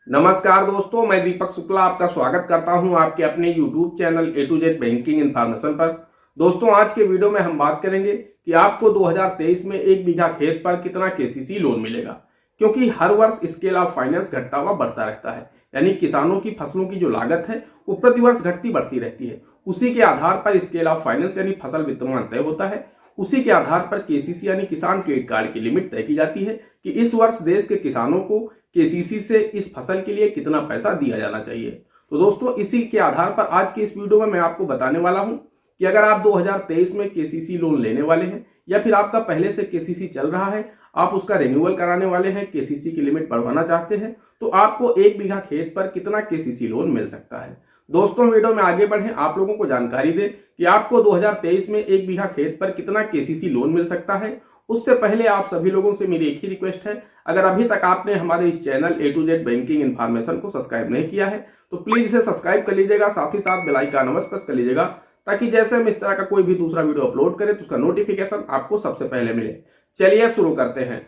नमस्कार दोस्तों, मैं दीपक शुक्ला आपका स्वागत करता हूं आपके अपने YouTube channel A to Z banking information पर। दोस्तों, आज के वीडियो में हम बात करेंगे कि आपको 2023 में 1 बीघा खेत पर कितना KCC लोन मिलेगा, क्योंकि हर वर्ष स्केल ऑफ फाइनेंस घटता हुआ बढ़ता रहता है। यानी किसानों की फसलों की जो लागत है वो प्रतिवर्ष घटती बढ़ती रहती है। उसी के आधार पर स्केल ऑफ फाइनेंस यानी फसल वित्तमान तय होता है। उसी के आधार पर KCC यानी किसान क्रेडिट कार्ड की लिमिट तय की जाती है कि इस वर्ष देश के किसानों को KCC से इस फसल के लिए कितना पैसा दिया जाना चाहिए। तो दोस्तों, इसी के आधार पर आज की इस वीडियो में मैं आपको बताने वाला हूं कि अगर आप 2023 में KCC लोन लेने वाले हैं या फिर आपका पहले से KCC चल रहा है, आप उसका रिन्यूअल कराने वाले हैं, KCC की लिमिट बढ़वाना चाहते हैं, तो आपको 1 बीघा खेत पर कितना KCC लोन मिल सकता है। दोस्तों, वीडियो में आगे बढ़े आप लोगों को जानकारी दे कि आपको 2023 में 1 बीघा खेत पर कितना KCC लोन मिल सकता है। उससे पहले आप सभी लोगों से मेरी एक ही रिक्वेस्ट है, अगर अभी तक आपने हमारे इस channel A to Z banking information को सब्सक्राइब नहीं किया है तो प्लीज इसे सब्सक्राइब कर लीजिएगा, साथ ही साथ बेल आइकन अवश्य प्रेस कर लीजिएगा, ताकि जैसे हम इस तरह का कोई भी दूसरा वीडियो अपलोड करें तो उसका नोटिफिकेशन आपको सबसे पहले मिले। चलिए शुरू करते हैं।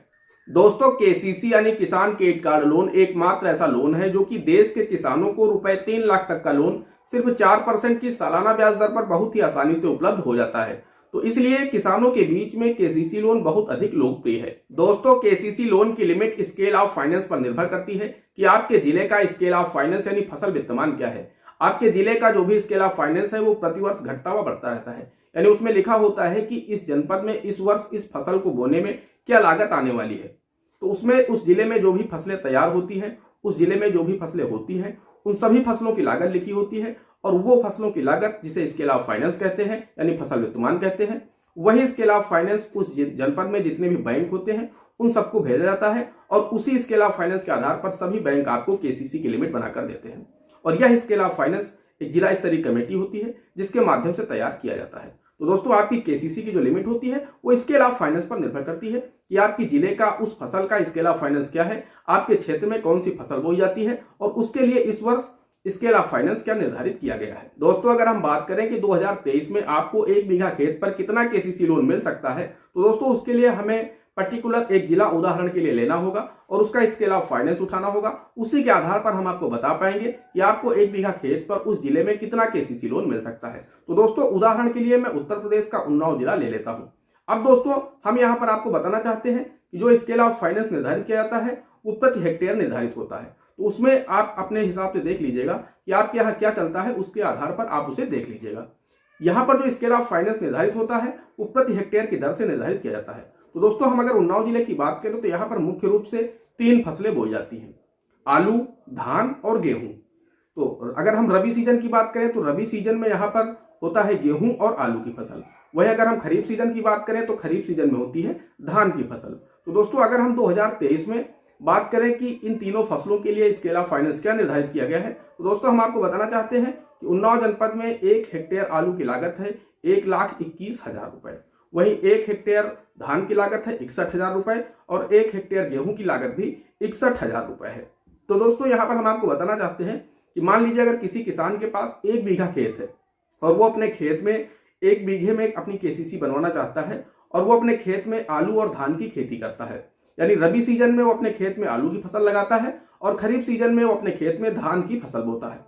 दोस्तों, KCC यानी किसान क्रेडिट कार्ड लोन एकमात्र ऐसा लोन है जो कि देश के किसानों को रुपए 3 लाख तक का लोन सिर्फ 4% की सालाना ब्याज दर पर बहुत ही आसानी से उपलब्ध हो जाता है। तो इसलिए किसानों के बीच में KCC लोन बहुत अधिक लोकप्रिय है। दोस्तों, KCC लोन की लिमिट स्केल ऑफ फाइनेंस पर निर्भर करती है कि आपके जिले का स्केल ऑफ फाइनेंस यानी फसल वित्तमान क्या है। आपके जिले का जो भी स्केल ऑफ फाइनेंस है वो प्रतिवर्ष घटता हुआ बढ़ता रहता है। यानी उसमें लिखा होता है कि इस जनपद में इस वर्ष इस फसल को बोने में क्या लागत आने वाली है। तो उसमें उस जिले में जो भी फसलें तैयार होती हैं, उस जिले में जो भी फसलें होती हैं, उन सभी फसलों की लागत लिखी होती है, और वो फसलों की लागत जिसे स्केल ऑफ फाइनेंस कहते हैं यानी फसल वित्तमान कहते हैं, वही स्केल ऑफ फाइनेंस उस जनपद में जितने भी बैंक होते हैं उन सबको भेजा जाता है, और उसी स्केल ऑफ फाइनेंस के आधार पर सभी बैंक आपको KCC की लिमिट बनाकर देते हैं। और यह स्केल ऑफ फाइनेंस एक जिला स्तरीय कमेटी होती है जिसके माध्यम से तैयार किया जाता है। तो दोस्तों, आपकी KCC की जो लिमिट होती है वो स्केल ऑफ फाइनेंस पर निर्भर करती है कि आपकी जिले का उस फसल का स्केल ऑफ फाइनेंस क्या है, आपके क्षेत्र में कौन सी फसल बोई जाती है, और उसके लिए इस वर्ष स्केल ऑफ फाइनेंस क्या निर्धारित किया गया है। दोस्तों, अगर हम बात करें कि 2023 में आपको 1 बीघा खेत पर कितना KCC लोन मिल सकता है, तो दोस्तों उसके लिए हमें पर्टिकुलर एक जिला उदाहरण के लिए लेना होगा और उसका स्केल ऑफ फाइनेंस उठाना होगा। उसी के आधार पर हम आपको बता पाएंगे कि आपको 1 बीघा खेत पर उस जिले में कितना KCC लोन मिल सकता है। तो दोस्तों, उदाहरण के लिए मैं उत्तर प्रदेश का उन्नाव जिला ले लेता हूं। अब दोस्तों, हम यहां पर आपको बताना चाहते हैं कि जो स्केल ऑफ फाइनेंस निर्धारित किया जाता है वो प्रति हेक्टेयर निर्धारित होता है। तो उसमें आप अपने हिसाब से देख लीजिएगा कि आपके यहाँ क्या चलता है, उसके आधार पर आप उसे देख लीजिएगा। यहाँ पर जो स्केल ऑफ फाइनेंस निर्धारित होता है वो प्रति हेक्टेयर की दर से निर्धारित किया जाता है। तो दोस्तों, हम अगर उन्नाव जिले की बात करें तो यहाँ पर मुख्य रूप से 3 फसलें बोई जाती हैं, आलू, धान और गेहूं। तो अगर हम रबी सीजन की बात करें तो रबी सीजन में यहाँ पर होता है गेहूं और आलू की फसल। वही अगर हम खरीफ सीजन की बात करें तो खरीफ सीजन में होती है धान की फसल। तो दोस्तों, अगर हम 2023 में बात करें कि इन तीनों फसलों के लिए स्केल ऑफ फाइनेंस क्या निर्धारित किया गया है, तो दोस्तों हम आपको बताना चाहते हैं कि उन्नाव जनपद में 1 हेक्टेयर आलू की लागत है 1,21,000 रुपए। वहीं 1 हेक्टेयर धान की लागत है 61,000 रुपए और 1 हेक्टेयर गेहूं की लागत भी 61,000 रुपए है। तो दोस्तों, यहाँ पर हम आपको बताना चाहते हैं कि मान लीजिए अगर किसी किसान के पास 1 बीघा खेत है और वो अपने खेत में 1 बीघे में अपनी KCC बनवाना चाहता है, और वो अपने खेत में आलू और धान की खेती करता है। यानी रबी सीजन में वो अपने खेत में आलू की फसल लगाता है और खरीफ सीजन में वो अपने खेत में धान की फसल बोता है।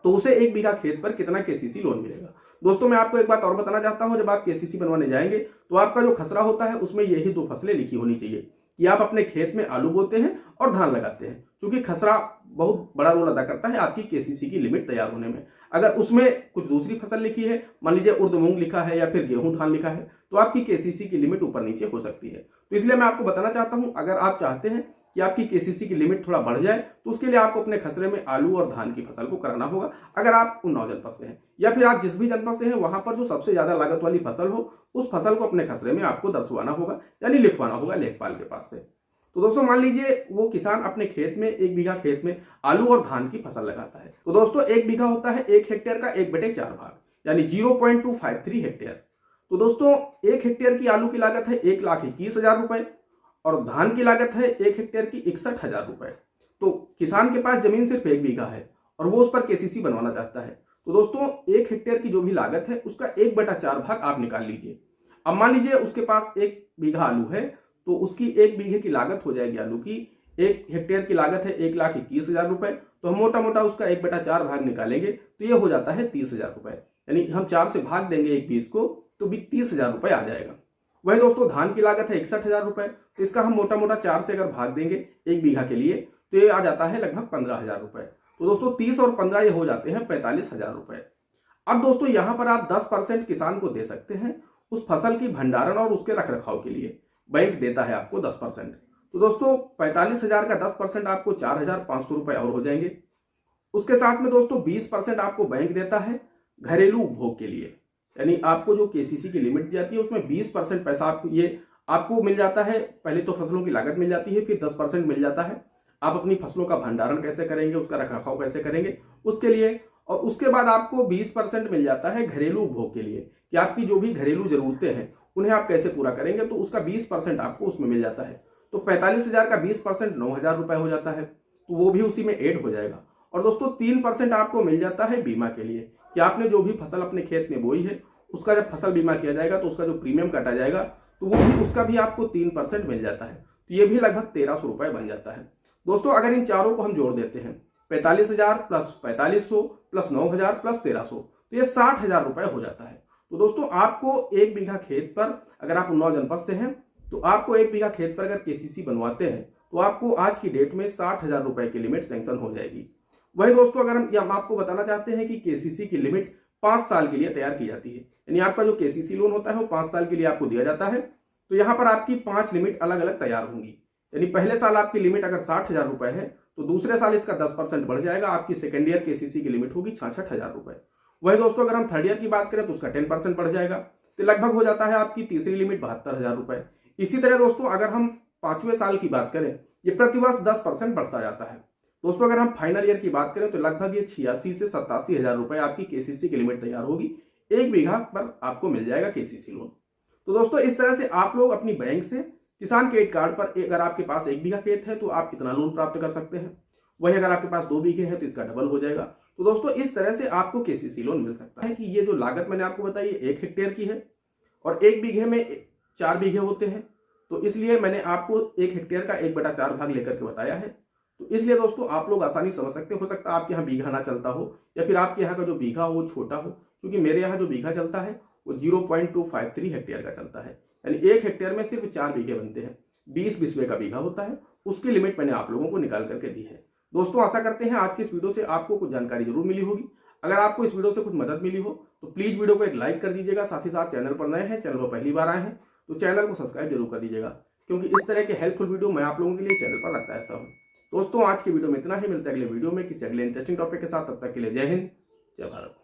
तो उसे 1 बीघा खेत पर कितना KCC लोन मिलेगा। दोस्तों, मैं आपको एक बात और बताना चाहता हूं, जब आप KCC बनवाने जाएंगे तो आपका जो खसरा होता है उसमें यही 2 फसलें लिखी होनी चाहिए कि आप अपने खेत में आलू बोते हैं और धान लगाते हैं, क्योंकि खसरा बहुत बड़ा रोल अदा करता है आपकी KCC की लिमिट तैयार होने में। अगर उसमें कुछ दूसरी फसल लिखी है, मान लीजिए उर्द मूंग लिखा है या फिर गेहूं धान लिखा है, तो आपकी KCC की लिमिट ऊपर नीचे हो सकती है। तो इसलिए मैं आपको बताना चाहता हूं, अगर आप चाहते हैं कि आपकी KCC की लिमिट थोड़ा बढ़ जाए तो उसके लिए आपको अपने खसरे में आलू और धान की फसल को कराना होगा। अगर आप उन्नाव जनपद से हैं या फिर आप जिस भी जनपद से हैं वहां पर जो सबसे ज्यादा लागत वाली फसल हो उस फसल को अपने खसरे में आपको दर्शवाना होगा, यानी लिखवाना होगा लेखपाल के पास से। तो दोस्तों, मान लीजिए वो किसान अपने खेत में 1 बीघा खेत में आलू और धान की फसल लगाता है। तो दोस्तों, 1 बीघा होता है 1 हेक्टेयर का 1/4 भाग, यानी 0.253 हेक्टेयर। तो दोस्तों, 1 हेक्टेयर की आलू की लागत है 1,21,000 रुपए और धान की लागत है 1 हेक्टेयर की 61,000 रुपए। तो किसान के पास जमीन सिर्फ 1 बीघा है और वो उस पर KCC बनवाना चाहता है। तो दोस्तों, 1 हेक्टेयर की जो भी लागत है उसका 1/4 भाग आप निकाल लीजिए। अब मान लीजिए उसके पास 1 बीघा आलू है तो उसकी 1 बीघे की लागत हो जाएगी आलू की 1 हेक्टेयर की लागत है 1,21,000 रुपए, तो हम मोटा मोटा उसका 1/4 भाग निकालेंगे तो ये हो जाता है 30,000 रुपए। यानी हम 4 से भाग देंगे एक 20 को तो भी 30,000 रुपए आ जाएगा। वही दोस्तों धान की लागत है 61,000 रुपए, तो इसका हम मोटा मोटा 4 से अगर भाग देंगे 1 बीघा के लिए तो ये आ जाता है लगभग 15,000 रुपए। तो दोस्तों 30 और 15 ये हो जाते हैं 45,000 रुपए। अब दोस्तों यहाँ पर आप 10% किसान को दे सकते हैं उस फसल की भंडारण और उसके रख रखाव के लिए। बैंक देता है आपको 10%। तो दोस्तों 45,000 का 10% आपको 4,500 रुपए और हो जाएंगे। उसके साथ में दोस्तों 20% आपको बैंक देता है घरेलू उपभोग के लिए, यानी आपको जो केसीसी की लिमिट दी जाती है उसमें 20% पैसा आपको मिल जाता है। पहले तो फसलों की लागत मिल जाती है, फिर 10% मिल जाता है। आप अपनी फसलों का भंडारण कैसे करेंगे, उसका रखरखाव कैसे करेंगे उसके लिए। और उसके बाद आपको 20% मिल जाता है घरेलू उपभोग के लिए, कि आपकी जो भी घरेलू जरूरतें हैं उन्हें आप कैसे पूरा करेंगे, तो उसका 20% आपको उसमें मिल जाता है। तो 45,000 का 20% 9,000 रुपए हो जाता है, तो वो भी उसी में ऐड हो जाएगा। और दोस्तों 3% आपको मिल जाता है बीमा के लिए, कि आपने जो भी फसल अपने खेत में बोई है उसका जब फसल बीमा किया जाएगा तो उसका जो प्रीमियम काटा जाएगा तो वो भी उसका भी आपको 3% मिल जाता है। तो ये भी लगभग 1,300 रुपए बन जाता है। दोस्तों अगर इन चारों को हम जोड़ देते हैं 45,000 प्लस 4500 प्लस 9,000 प्लस 1,300 तो ये 60,000 रुपए हो जाता है। तो दोस्तों आपको 1 बीघा खेत पर, अगर आप उन्नाव जनपद से हैं तो आपको 1 बीघा खेत पर अगर केसीसी बनवाते हैं तो आपको आज की डेट में 60,000 रुपए की लिमिट सैंक्शन हो जाएगी। वही दोस्तों अगर हम आपको बताना चाहते हैं कि केसीसी की लिमिट 5 साल के लिए तैयार की जाती है, यानी आपका जो केसीसी लोन होता है वो 5 साल के लिए आपको दिया जाता है। तो यहाँ पर आपकी 5 लिमिट अलग अलग तैयार होंगी। यानी पहले साल आपकी लिमिट अगर 60,000 रुपए है तो दूसरे साल इसका 10% बढ़ जाएगा, आपकी सेकेंड ईयर केसीसी की लिमिट होगी 66,000 रुपए। वही दोस्तों अगर हम थर्ड ईयर की बात करें तो उसका 10% बढ़ जाएगा, तो लगभग हो जाता है आपकी तीसरी लिमिट 72,000 रुपए। इसी तरह दोस्तों अगर हम 5वें साल की बात करें, ये प्रतिवर्ष 10% बढ़ता जाता है। दोस्तों अगर हम फाइनल ईयर की बात करें तो लगभग ये 86 से 87,000 रुपए आपकी केसीसी की लिमिट तैयार होगी। 1 बीघा पर आपको मिल जाएगा केसीसी लोन। तो दोस्तों इस तरह से आप लोग अपनी बैंक से किसान क्रेडिट कार्ड पर अगर आपके पास 1 बीघा खेत है तो आप इतना लोन प्राप्त कर सकते हैं। वही अगर आपके पास 2 बीघे हैं तो इसका डबल हो जाएगा। तो दोस्तों इस तरह से आपको केसीसी लोन मिल सकता है। कि ये जो लागत मैंने आपको बताई 1 हेक्टेयर की है और 1 बीघे में 4 बीघे होते हैं, तो इसलिए मैंने आपको 1 हेक्टेयर का 1/4 भाग लेकर के बताया है। तो इसलिए दोस्तों आप लोग आसानी समझ सकते हो सकता है आपके यहाँ बीघा ना चलता हो या फिर आपके यहाँ का जो बीघा हो वो छोटा हो, क्योंकि मेरे यहाँ जो बीघा चलता है वो 0.253 हेक्टेयर का चलता है। यानी 1 हेक्टेयर में सिर्फ 4 बीघे बनते हैं, 20 बिस्वे का बीघा होता है। उसकी लिमिट मैंने आप लोगों को निकाल करके दी है। दोस्तों आशा करते हैं आज की इस वीडियो से आपको कुछ जानकारी जरूर मिली होगी। अगर आपको इस वीडियो से कुछ मदद मिली हो तो प्लीज वीडियो को एक लाइक कर दीजिएगा। साथ ही साथ चैनल पर नए हैं, चैनल पर पहली बार आए हैं तो चैनल को सब्सक्राइब जरूर कर दीजिएगा, क्योंकि इस तरह के हेल्पफुल वीडियो मैं आप लोगों के लिए चैनल पर रखता रहता हूँ। दोस्तों आज की वीडियो में इतना ही, मिलता है अगले वीडियो में किसी अगले इंटरेस्टिंग टॉपिक के साथ। तब तक के लिए जय हिंद, जय भारत।